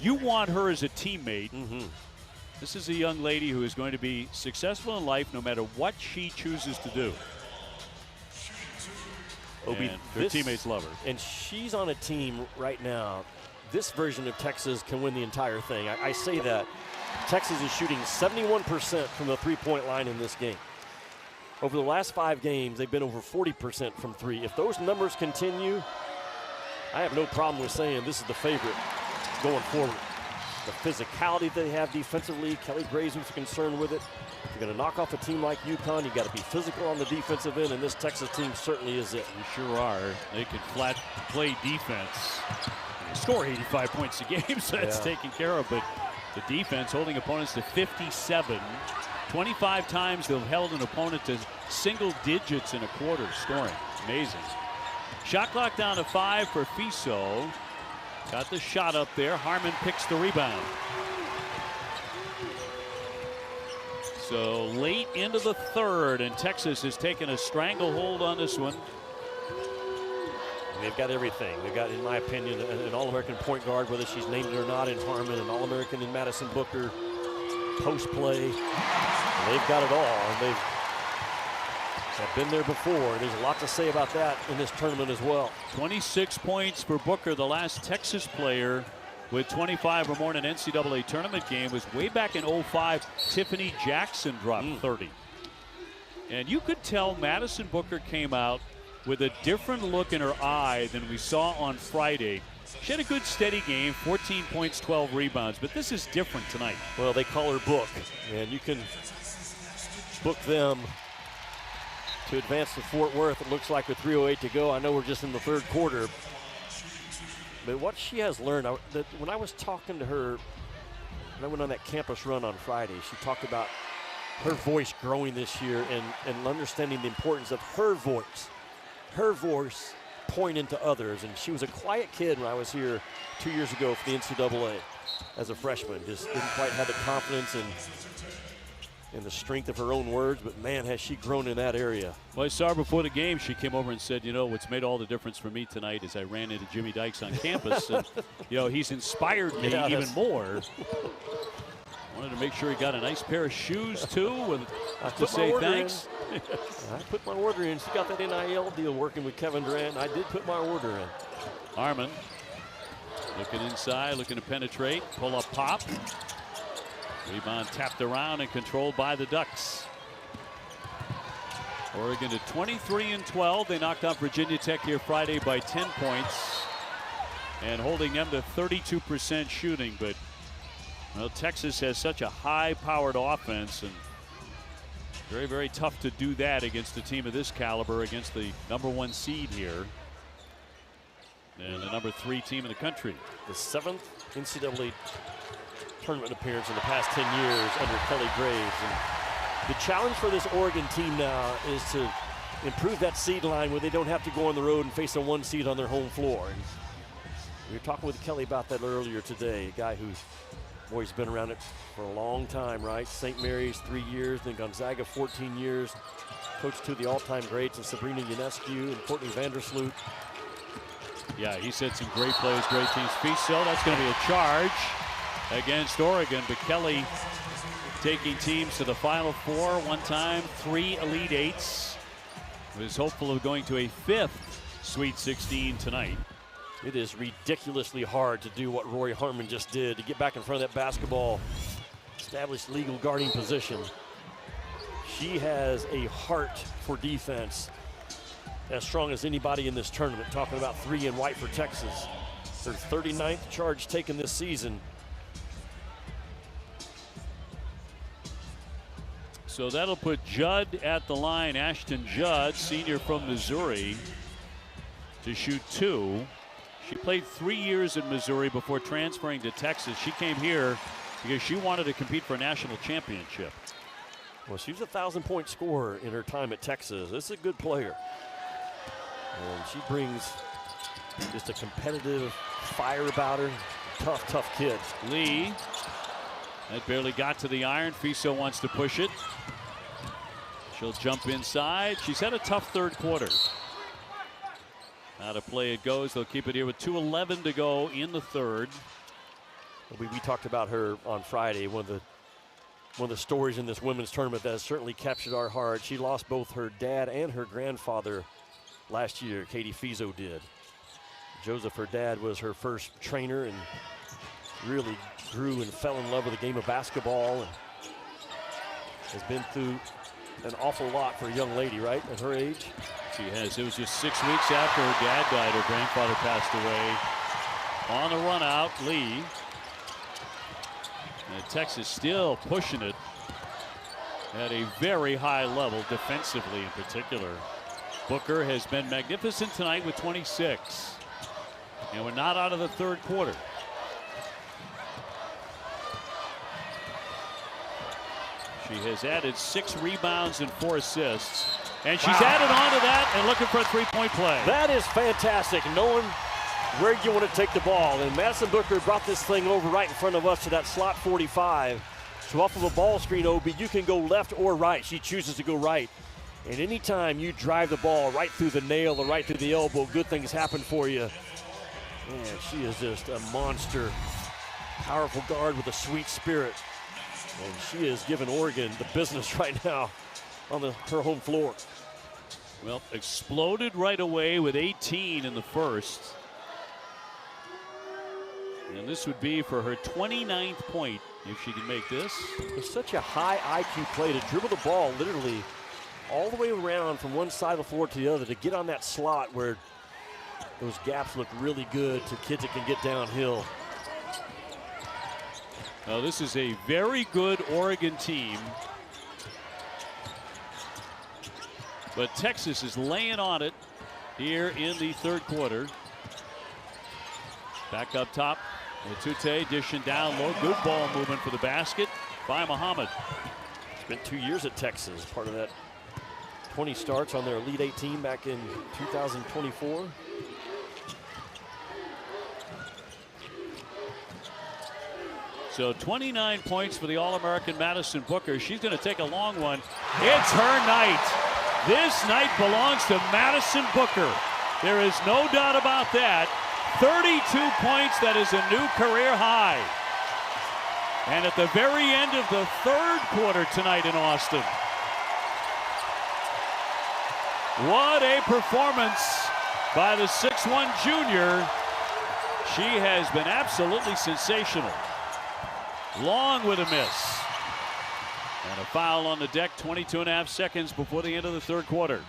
You want her as a teammate. This is a young lady who is going to be successful in life no matter what she chooses to do. And her teammates love her. And she's on a team right now. This version of Texas can win the entire thing. I say that. Texas is shooting 71% from the three-point line in this game. Over the last 5 games, they've been over 40% from three. If those numbers continue, I have no problem with saying this is the favorite going forward. The physicality they have defensively, Kelly Graves was concerned with it. If you're going to knock off a team like UConn, you got to be physical on the defensive end, and this Texas team certainly is it. You sure are. They can flat play defense. They score 85 points a game, so that's taken care of. But the defense holding opponents to 57. 25 times they've held an opponent to single digits in a quarter scoring. Amazing. Shot clock down to 5 for Fiso. Got the shot up there. Harmon picks the rebound. So late into the third, and Texas has taken a stranglehold on this one. They've got everything. They've got, in my opinion, an All-American point guard, whether she's named it or not, in Harmon, an All-American in Madison Booker, post play. They've got it all, and they've been there before. There's a lot to say about that in this tournament as well. 26 points for Booker. The last Texas player with 25 or more in an NCAA tournament game was way back in 05. Tiffany Jackson dropped 30. And you could tell Madison Booker came out with a different look in her eye than we saw on Friday. She had a good steady game, 14 points, 12 rebounds, but this is different tonight. Well, they call her Book, and you can book them to advance to Fort Worth. It looks like with 3:08 to go. I know we're just in the third quarter, but what she has learned, when I was talking to her, when I went on that campus run on Friday, she talked about her voice growing this year and understanding the importance of her voice pointing to others. And she was a quiet kid when I was here 2 years ago for the NCAA as a freshman. Just didn't quite have the confidence and the strength of her own words, but man, has she grown in that area. Well, I saw her before the game. She came over and said, you know, what's made all the difference for me tonight is I ran into Jimmy Dykes on campus, and, you know, he's inspired me even more. Wanted to make sure he got a nice pair of shoes, too, and to say thanks. I put my order in. She got that NIL deal working with Kevin Durant. I did put my order in. Harmon looking inside, looking to penetrate, pull up, pop. Rebound tapped around and controlled by the Ducks. Oregon to 23-12. They knocked out Virginia Tech here Friday by 10 points and holding them to 32% shooting. But well, Texas has such a high-powered offense, and very, very tough to do that against a team of this caliber, against the #1 seed here and the #3 team in the country. The 7th NCAA tournament appearance in the past 10 years under Kelly Graves. And the challenge for this Oregon team now is to improve that seed line where they don't have to go on the road and face a 1 seed on their home floor. And we were talking with Kelly about that earlier today, a guy who's always been around it for a long time, right? St. Mary's 3 years, then Gonzaga 14 years. Coached two of the all-time greats in Sabrina Ionescu and Courtney Vandersloot. Yeah, he said some great plays, great teams. Fiso, that's going to be a charge against Oregon, but Kelly taking teams to the Final Four one time, 3 Elite Eights. Was hopeful of going to a 5th Sweet 16 tonight. It is ridiculously hard to do what Rory Harmon just did, to get back in front of that basketball, establish legal guarding position. She has a heart for defense as strong as anybody in this tournament. Talking about 3 and white for Texas. Their 39th charge taken this season. So that'll put Judd at the line. Ashton Judd, senior from Missouri, to shoot 2. She played 3 years in Missouri before transferring to Texas. She came here because she wanted to compete for a national championship. Well, she was a 1,000-point scorer in her time at Texas. This is a good player. And she brings just a competitive fire about her. Tough kid. Lee, that barely got to the iron. Fiso wants to push it. She'll jump inside. She's had a tough third quarter. How to play it goes. They'll keep it here with 2:11 to go in the third. We talked about her on Friday. One of the stories in this women's tournament that has certainly captured our heart. She lost both her dad and her grandfather last year. Katie Fiso did. Joseph, her dad, was her first trainer and really grew and fell in love with the game of basketball and has been through an awful lot for a young lady, right, at her age? She has. It was just 6 weeks after her dad died. Her grandfather passed away. On the run out, Lee. And Texas still pushing it at a very high level, defensively in particular. Booker has been magnificent tonight with 26. And we're not out of the third quarter. She has added 6 rebounds and 4 assists. And she's added on to that and looking for a three-point play. That is fantastic, knowing where you want to take the ball. And Madison Booker brought this thing over right in front of us to that slot 45. So off of a ball screen, OB, you can go left or right. She chooses to go right. And anytime you drive the ball right through the nail or right through the elbow, good things happen for you. Man, she is just a monster. Powerful guard with a sweet spirit. And she is giving Oregon the business right now on her home floor. Well, exploded right away with 18 in the first. And this would be for her 29th point if she can make this. It's such a high IQ play to dribble the ball literally all the way around from one side of the floor to the other to get on that slot where those gaps look really good to kids that can get downhill. Now, this is a very good Oregon team. But Texas is laying on it here in the third quarter. Back up top. Matute dishing down low. Good ball movement for the basket by Muhammad. Spent 2 years at Texas. Part of that 20 starts on their Elite 18 back in 2024. So 29 points for the All-American Madison Booker. She's going to take a long one. It's her night. This night belongs to Madison Booker. There is no doubt about that. 32 points, that is a new career high. And at the very end of the third quarter tonight in Austin. What a performance by the 6'1" junior. She has been absolutely sensational. Long with a miss. And a foul on the deck, 22.5 seconds before the end of the third quarter.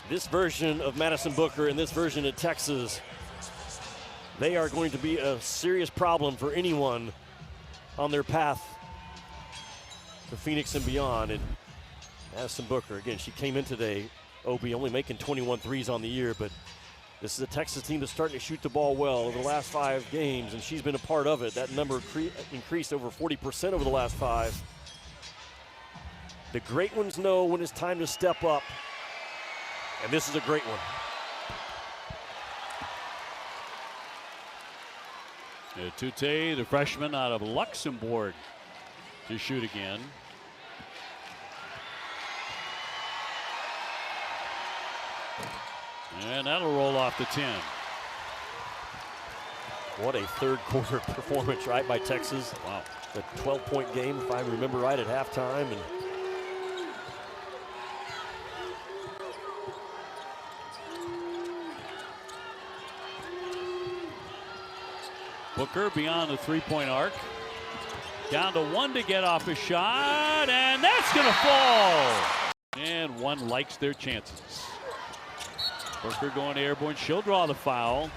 This version of Madison Booker and this version of Texas, they are going to be a serious problem for anyone on their path to Phoenix and beyond. And Madison Booker, again, she came in today, OB, only making 21 threes on the year, but this is a Texas team that's starting to shoot the ball well over the last 5 games, and she's been a part of it. That number increased over 40% over the last 5. The great ones know when it's time to step up, and this is a great one. Tute, the freshman out of Luxembourg, to shoot again. And that'll roll off the 10. What a third quarter performance, right, by Texas. Wow. A 12-point game, if I remember right, at halftime. And Booker beyond the three-point arc. Down to 1 to get off a shot, and that's It's going to fall. And one likes their chances. Booker going airborne. She'll draw the foul.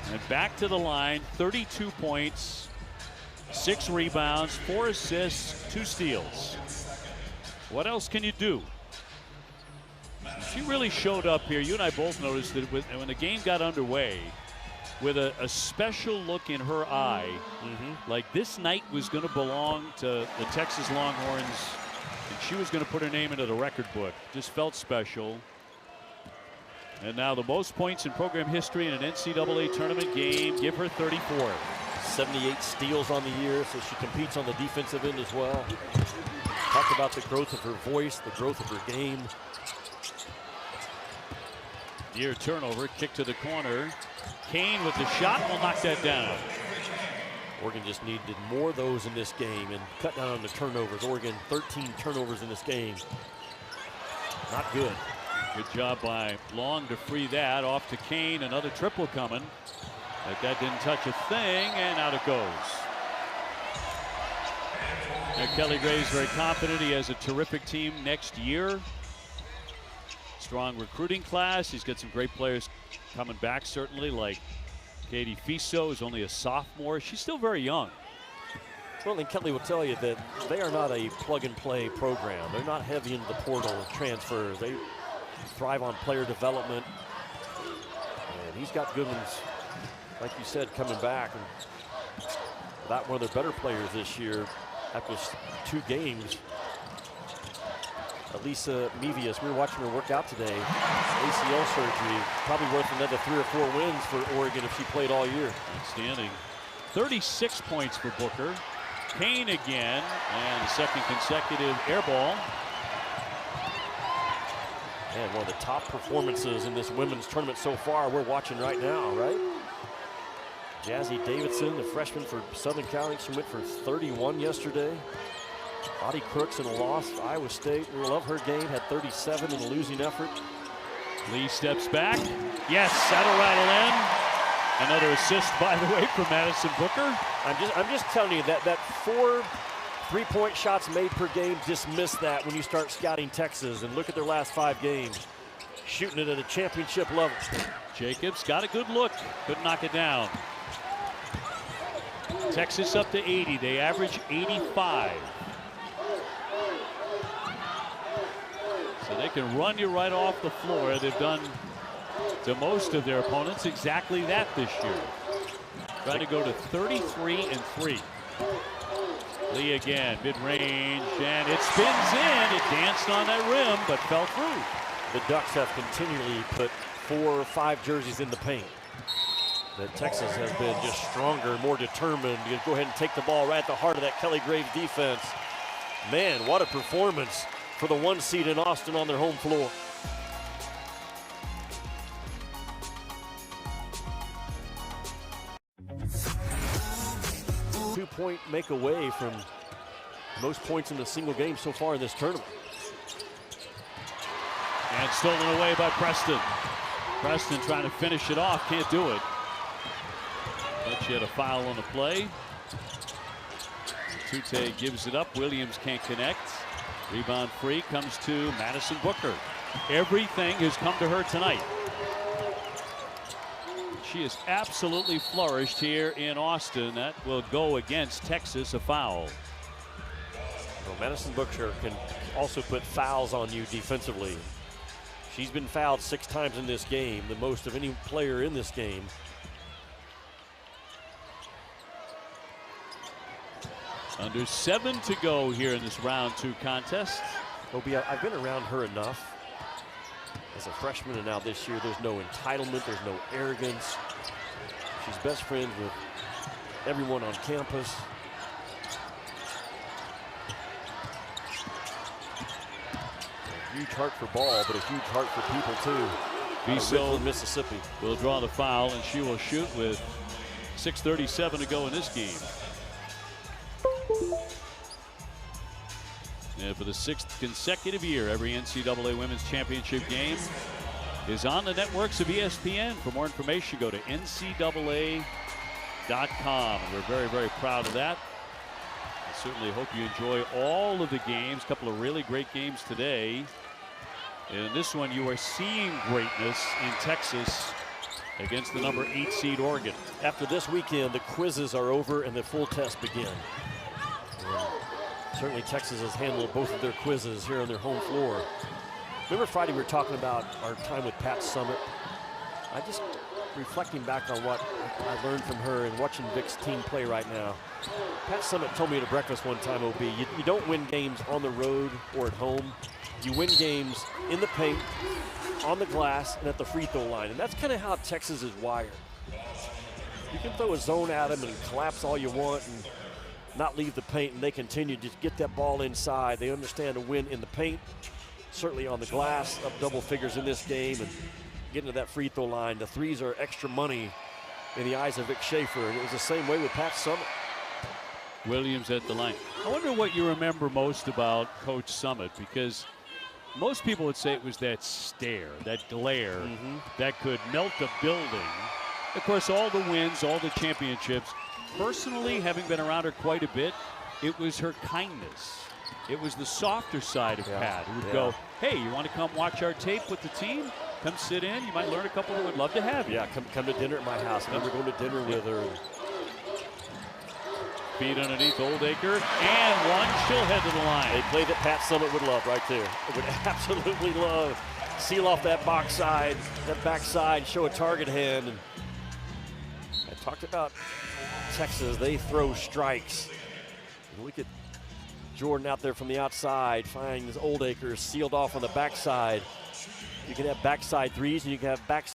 And back to the line. 32 points, 6 rebounds, 4 assists, 2 steals. What else can you do? She really showed up here. You and I both noticed that when the game got underway, with a special look in her eye, like this night was going to belong to the Texas Longhorns, and she was going to put her name into the record book. Just felt special. And now the most points in program history in an NCAA tournament game. Give her 34. 78 steals on the year, so she competes on the defensive end as well. Talked about the growth of her voice, the growth of her game. Near turnover, kick to the corner. Kane with the shot will knock that down. Oregon just needed more of those in this game and cut down on the turnovers. Oregon 13 turnovers in this game. Not good. Good job by Long to free that. Off to Kane, another triple coming. But that didn't touch a thing, and out it goes. Now Kelly Gray's very confident. He has a terrific team next year. Strong recruiting class. He's got some great players coming back, certainly, like Katie Fiso, who's only a sophomore. She's still very young. Well, and Kelly will tell you that they are not a plug-and-play program. They're not heavy into the portal transfers. They thrive on player development. And he's got good ones, like you said, coming back. And without one of their better players this year after 2 games. Elisa Mevius, we were watching her work out today. ACL surgery, probably worth another 3 or 4 wins for Oregon if she played all year. Outstanding. 36 points for Booker. Kane again, and the second consecutive air ball. And one of the top performances in this women's tournament so far we're watching right now, right? Jazzy Davidson, the freshman for Southern Cal, she went for 31 yesterday. Audie Crooks in a loss to Iowa State. We love her game, had 37 in a losing effort. Lee steps back. Yes, that'll rattle in. Another assist, by the way, from Madison Booker. I'm just telling you that 4 3-point shots made per game, dismiss that when you start scouting Texas and look at their last 5 games. Shooting it at a championship level. Jacobs got a good look, couldn't knock it down. Texas up to 80. They average 85. So they can run you right off the floor. They've done to most of their opponents exactly that this year. Trying to go to 33-3. Lee again, mid-range, and it spins in. It danced on that rim, but fell through. The Ducks have continually put 4 or 5 jerseys in the paint. That Texas has been just stronger, more determined to go ahead and take the ball right at the heart of that Kelly Graves defense. Man, what a performance for the 1 seed in Austin on their home floor. Two-point make away from most points in a single game so far in this tournament. And stolen away by Preston. Preston trying to finish it off, can't do it. But she had a foul on the play. Tute gives it up. Williams can't connect. Rebound free comes to Madison Booker. Everything has come to her tonight. She has absolutely flourished here in Austin. That will go against Texas, a foul. Well, Madison Booker can also put fouls on you defensively. She's been fouled 6 times in this game, the most of any player in this game. Under 7 to go here in this round 2 contest. Obi, I've been around her enough as a freshman, and now this year there's no entitlement, there's no arrogance. She's best friends with everyone on campus. A huge heart for ball, but a huge heart for people too. Fiso, Mississippi will draw the foul, and she will shoot with 6:37 to go in this game. And for the 6th consecutive year, every NCAA Women's Championship game is on the networks of ESPN. For more information, go to ncaa.com. We're very, very proud of that. Certainly hope you enjoy all of the games. A couple of really great games today. In this one, you are seeing greatness in Texas against the number 8 seed Oregon. After this weekend, the quizzes are over and the full tests begin. Certainly Texas has handled both of their quizzes here on their home floor. Remember Friday we were talking about our time with Pat Summitt? I just reflecting back on what I learned from her and watching Vic's team play right now. Pat Summitt told me at a breakfast one time, OB, you don't win games on the road or at home. You win games in the paint, on the glass, and at the free throw line. And that's kind of how Texas is wired. You can throw a zone at them and collapse all you want and not leave the paint, and they continue to get that ball inside. They understand to win in the paint, certainly on the glass, up double figures in this game, and getting to that free throw line. The threes are extra money in the eyes of Vic Schaefer, and it was the same way with Pat Summitt. Williams at the line. I wonder what you remember most about Coach Summitt, because most people would say it was that stare, that glare that could melt a building. Of course, all the wins, all the championships. Personally, having been around her quite a bit, it was her kindness. It was the softer side of Pat, who would go, hey, you want to come watch our tape with the team? Come sit in. You might learn a couple who would love to have you. Yeah, come to dinner at my house. I remember going to dinner with her. Feed underneath Oldacre, and one. She'll head to the line. They play that Pat Summitt would love right there. Would absolutely love. Seal off that backside, show a target hand. And I talked about Texas. They throw strikes. And look at Jordan out there from the outside, finds Oldacre sealed off on the backside. You can have backside threes and you can have backside